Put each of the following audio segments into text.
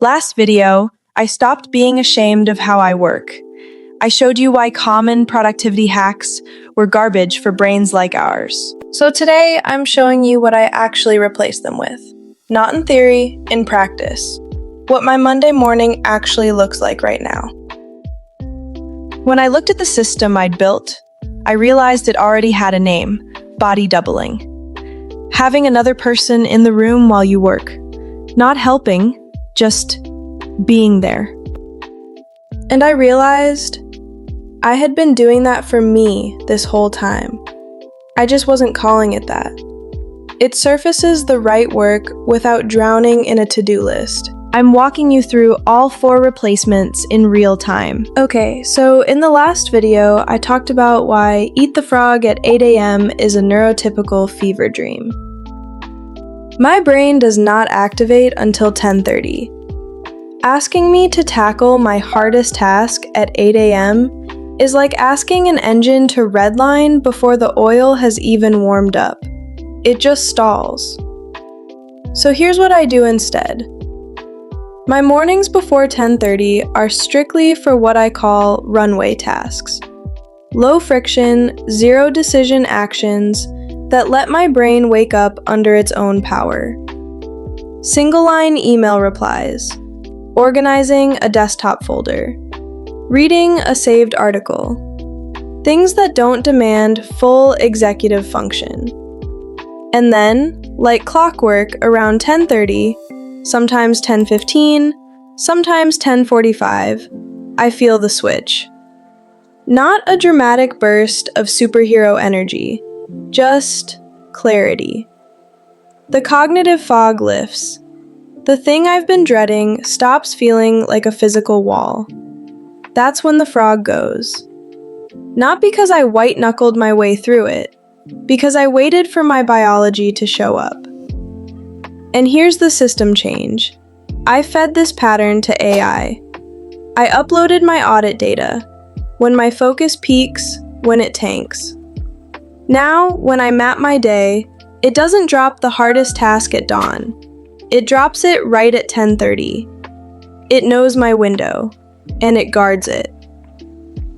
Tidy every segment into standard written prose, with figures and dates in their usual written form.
Last video, I stopped being ashamed of how I work. I showed you why common productivity hacks were garbage for brains like ours. So today, I'm showing you what I actually replaced them with. Not in theory, in practice. What my Monday morning actually looks like right now. When I looked at the system I'd built, I realized it already had a name: body doubling. Having another person in the room while you work. Not helping, just being there. And I realized I had been doing that for me this whole time. I just wasn't calling it that. It surfaces the right work without drowning in a to-do list. I'm walking you through all 4 replacements in real time. Okay, so in the last video, I talked about why eat the frog at 8 a.m. is a neurotypical fever dream. My brain does not activate until 10:30. Asking me to tackle my hardest task at 8 a.m. is like asking an engine to redline before the oil has even warmed up. It just stalls. So here's what I do instead. My mornings before 10:30 are strictly for what I call runway tasks. Low friction, zero decision actions that let my brain wake up under its own power. Single line email replies, organizing a desktop folder, reading a saved article, things that don't demand full executive function. And then, like clockwork, around 10:30, sometimes 10:15, sometimes 10:45, I feel the switch. Not a dramatic burst of superhero energy, just clarity. The cognitive fog lifts. The thing I've been dreading stops feeling like a physical wall. That's when the frog goes. Not because I white-knuckled my way through it, because I waited for my biology to show up. And here's the system change. I fed this pattern to AI. I uploaded my audit data, when my focus peaks, when it tanks. Now, when I map my day, it doesn't drop the hardest task at dawn. It drops it right at 10:30. It knows my window, and it guards it.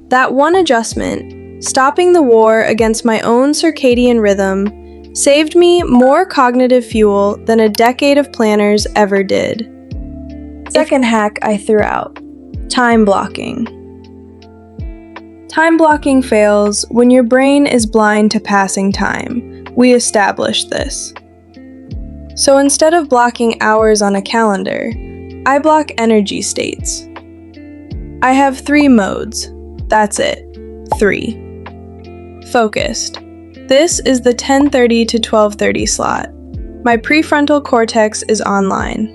That one adjustment, stopping the war against my own circadian rhythm, saved me more cognitive fuel than a decade of planners ever did. Second hack I threw out: time blocking. Time blocking fails when your brain is blind to passing time. We established this. So instead of blocking hours on a calendar, I block energy states. I have 3 modes. That's it. 3. Focused. This is the 10:30 to 12:30 slot. My prefrontal cortex is online.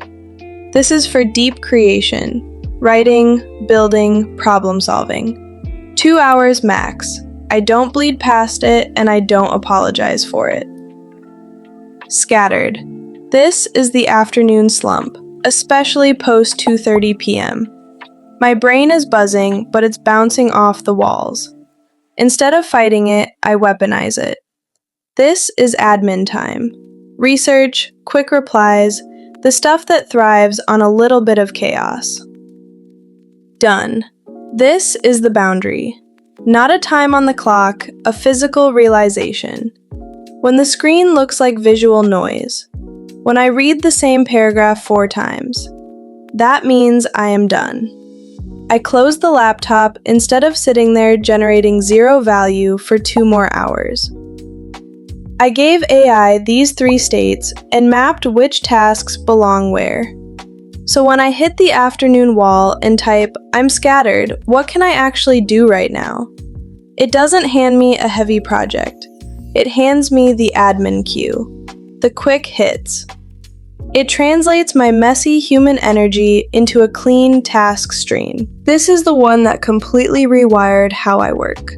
This is for deep creation, writing, building, problem solving. 2 hours max. I don't bleed past it, and I don't apologize for it. Scattered. This is the afternoon slump, especially post 2:30 p.m. My brain is buzzing, but it's bouncing off the walls. Instead of fighting it, I weaponize it. This is admin time. Research, quick replies, the stuff that thrives on a little bit of chaos. Done. This is the boundary. Not a time on the clock, a physical realization. When the screen looks like visual noise. When I read the same paragraph 4 times. That means I am done. I close the laptop instead of sitting there generating 0 value for 2 more hours. I gave AI these 3 states and mapped which tasks belong where. So when I hit the afternoon wall and type, "I'm scattered, what can I actually do right now?" It doesn't hand me a heavy project. It hands me the admin queue, the quick hits. It translates my messy human energy into a clean task stream. This is the one that completely rewired how I work.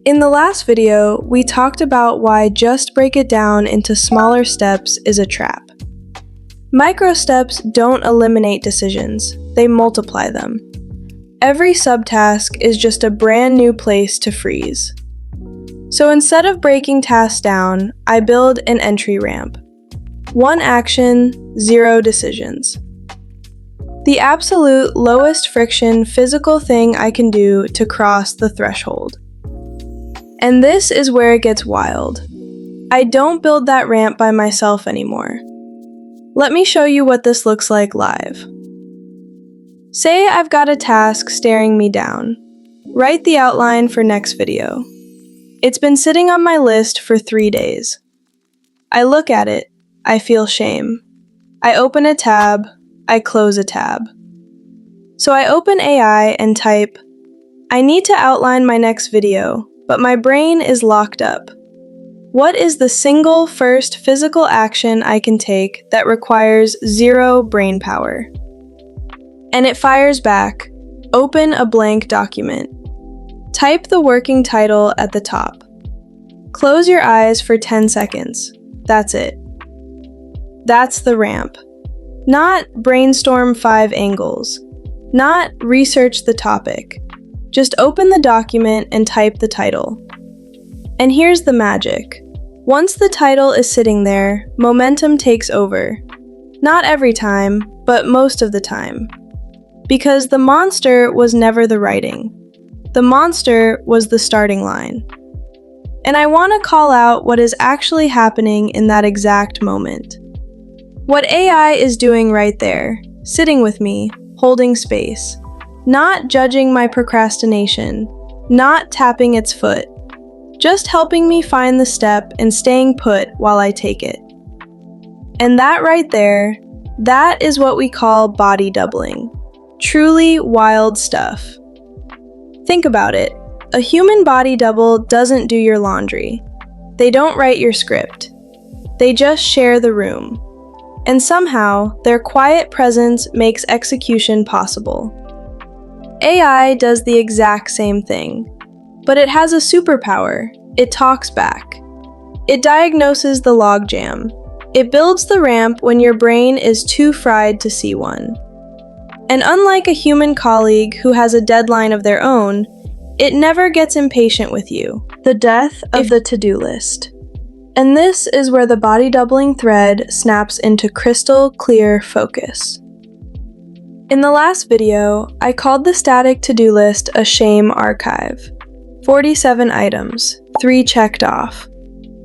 In the last video, we talked about why just break it down into smaller steps is a trap. Micro steps don't eliminate decisions, they multiply them. Every subtask is just a brand new place to freeze. So instead of breaking tasks down, I build an entry ramp. 1 action, 0 decisions. The absolute lowest friction physical thing I can do to cross the threshold. And this is where it gets wild. I don't build that ramp by myself anymore. Let me show you what this looks like live. Say I've got a task staring me down. Write the outline for next video. It's been sitting on my list for 3 days. I look at it, I feel shame. I open a tab, I close a tab. So I open AI and type, I need to outline my next video, but my brain is locked up. What is the single first physical action I can take that requires 0 brain power? And it fires back, open a blank document. Type the working title at the top. Close your eyes for 10 seconds. That's it. That's the ramp. Not brainstorm 5 angles. Not research the topic. Just open the document and type the title. And here's the magic. Once the title is sitting there, momentum takes over. Not every time, but most of the time. Because the monster was never the writing. The monster was the starting line. And I want to call out what is actually happening in that exact moment. What AI is doing right there, sitting with me, holding space, not judging my procrastination, not tapping its foot, just helping me find the step and staying put while I take it. And that right there, that is what we call body doubling. Truly wild stuff. Think about it. A human body double doesn't do your laundry. They don't write your script. They just share the room. And somehow, their quiet presence makes execution possible. AI does the exact same thing, but it has a superpower. It talks back. It diagnoses the logjam. It builds the ramp when your brain is too fried to see one. And unlike a human colleague who has a deadline of their own, it never gets impatient with you. The death of the to-do list. And this is where the body doubling thread snaps into crystal clear focus. In the last video, I called the static to-do list a shame archive. 47 items, 3 checked off.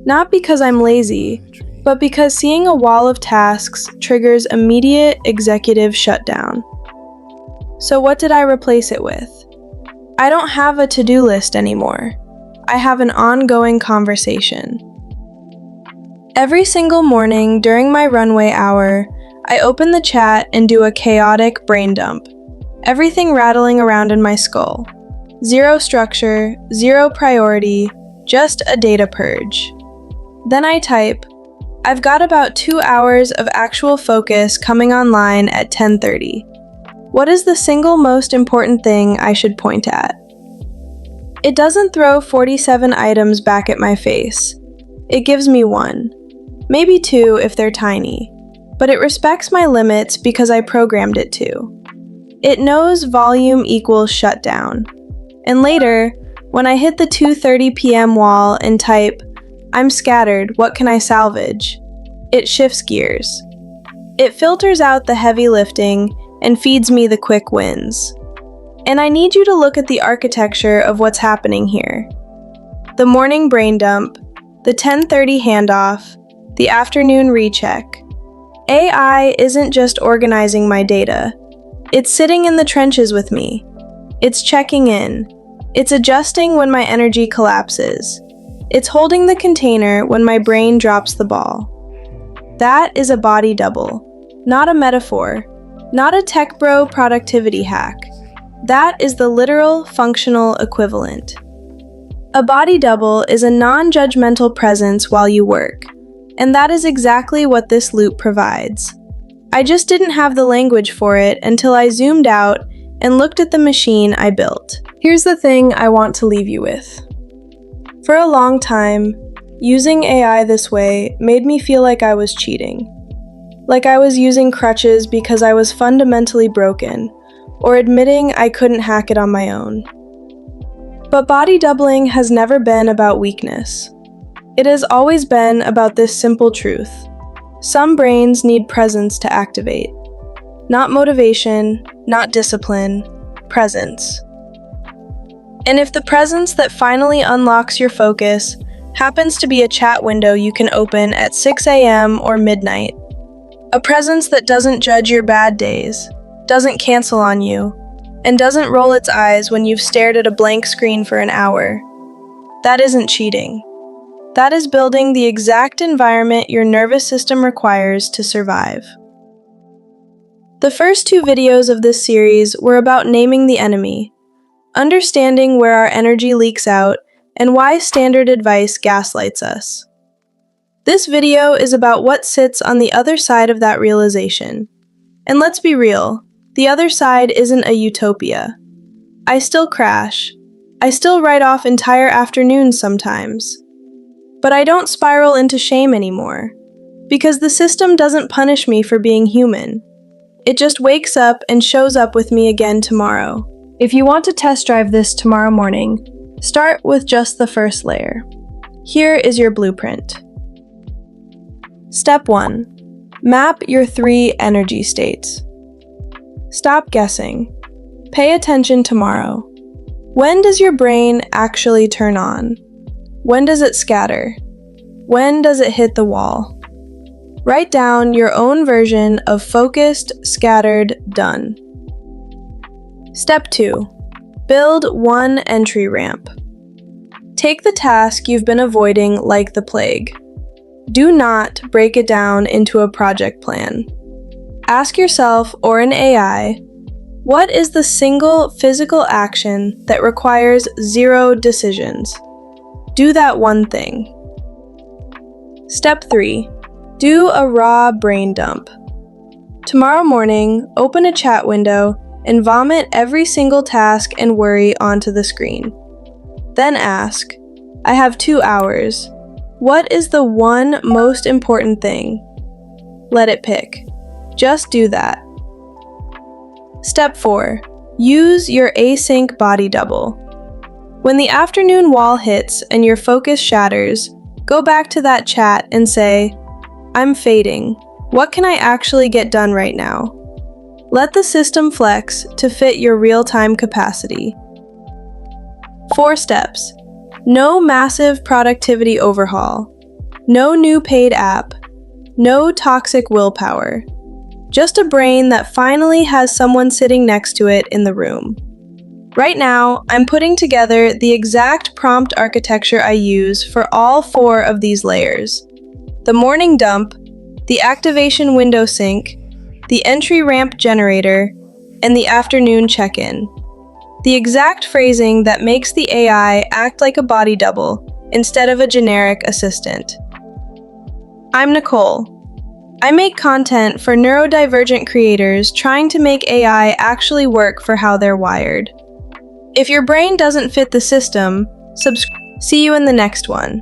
Not because I'm lazy, but because seeing a wall of tasks triggers immediate executive shutdown. So what did I replace it with? I don't have a to-do list anymore. I have an ongoing conversation. Every single morning during my runway hour, I open the chat and do a chaotic brain dump. Everything rattling around in my skull. 0 structure, 0 priority, just a data purge. Then I type, I've got about 2 hours of actual focus coming online at 10:30. What is the single most important thing I should point at? It doesn't throw 47 items back at my face. It gives me 1. Maybe 2 if they're tiny. But it respects my limits because I programmed it to. It knows volume equals shutdown. And later, when I hit the 2:30 p.m. wall and type, I'm scattered, what can I salvage? It shifts gears. It filters out the heavy lifting and feeds me the quick wins. And I need you to look at the architecture of what's happening here. The morning brain dump, the 10:30 handoff, the afternoon recheck. AI isn't just organizing my data. It's sitting in the trenches with me. It's checking in. It's adjusting when my energy collapses. It's holding the container when my brain drops the ball. That is a body double, not a metaphor, not a tech bro productivity hack. That is the literal functional equivalent. A body double is a non-judgmental presence while you work, and that is exactly what this loop provides. I just didn't have the language for it until I zoomed out and looked at the machine I built. Here's the thing I want to leave you with. For a long time, using AI this way made me feel like I was cheating. Like I was using crutches because I was fundamentally broken, or admitting I couldn't hack it on my own. But body doubling has never been about weakness. It has always been about this simple truth. Some brains need presence to activate. Not motivation, not discipline, presence. And if the presence that finally unlocks your focus happens to be a chat window you can open at 6 a.m. or midnight, a presence that doesn't judge your bad days, doesn't cancel on you, and doesn't roll its eyes when you've stared at a blank screen for an hour, that isn't cheating. That is building the exact environment your nervous system requires to survive. The first 2 videos of this series were about naming the enemy, understanding where our energy leaks out, and why standard advice gaslights us. This video is about what sits on the other side of that realization. And let's be real, the other side isn't a utopia. I still crash. I still write off entire afternoons sometimes. But I don't spiral into shame anymore, because the system doesn't punish me for being human. It just wakes up and shows up with me again tomorrow. If you want to test drive this tomorrow morning, start with just the first layer. Here is your blueprint. Step 1. Map your 3 energy states. Stop guessing. Pay attention tomorrow. When does your brain actually turn on? When does it scatter? When does it hit the wall? Write down your own version of focused, scattered, done. Step 2. Build one entry ramp. Take the task you've been avoiding like the plague. Do not break it down into a project plan. Ask yourself or an AI, what is the single physical action that requires 0 decisions? Do that one thing. Step 3. Do a raw brain dump. Tomorrow morning, open a chat window and vomit every single task and worry onto the screen. Then ask, I have 2 hours. What is the one most important thing? Let it pick. Just do that. Step 4. Use your async body double. When the afternoon wall hits and your focus shatters, go back to that chat and say, I'm fading. What can I actually get done right now? Let the system flex to fit your real-time capacity. 4 steps. No massive productivity overhaul. No new paid app. No toxic willpower. Just a brain that finally has someone sitting next to it in the room. Right now, I'm putting together the exact prompt architecture I use for all 4 of these layers. The morning dump, the activation window sync, the entry ramp generator, and the afternoon check-in. The exact phrasing that makes the AI act like a body double instead of a generic assistant. I'm Nicole. I make content for neurodivergent creators trying to make AI actually work for how they're wired. If your brain doesn't fit the system, see you in the next one.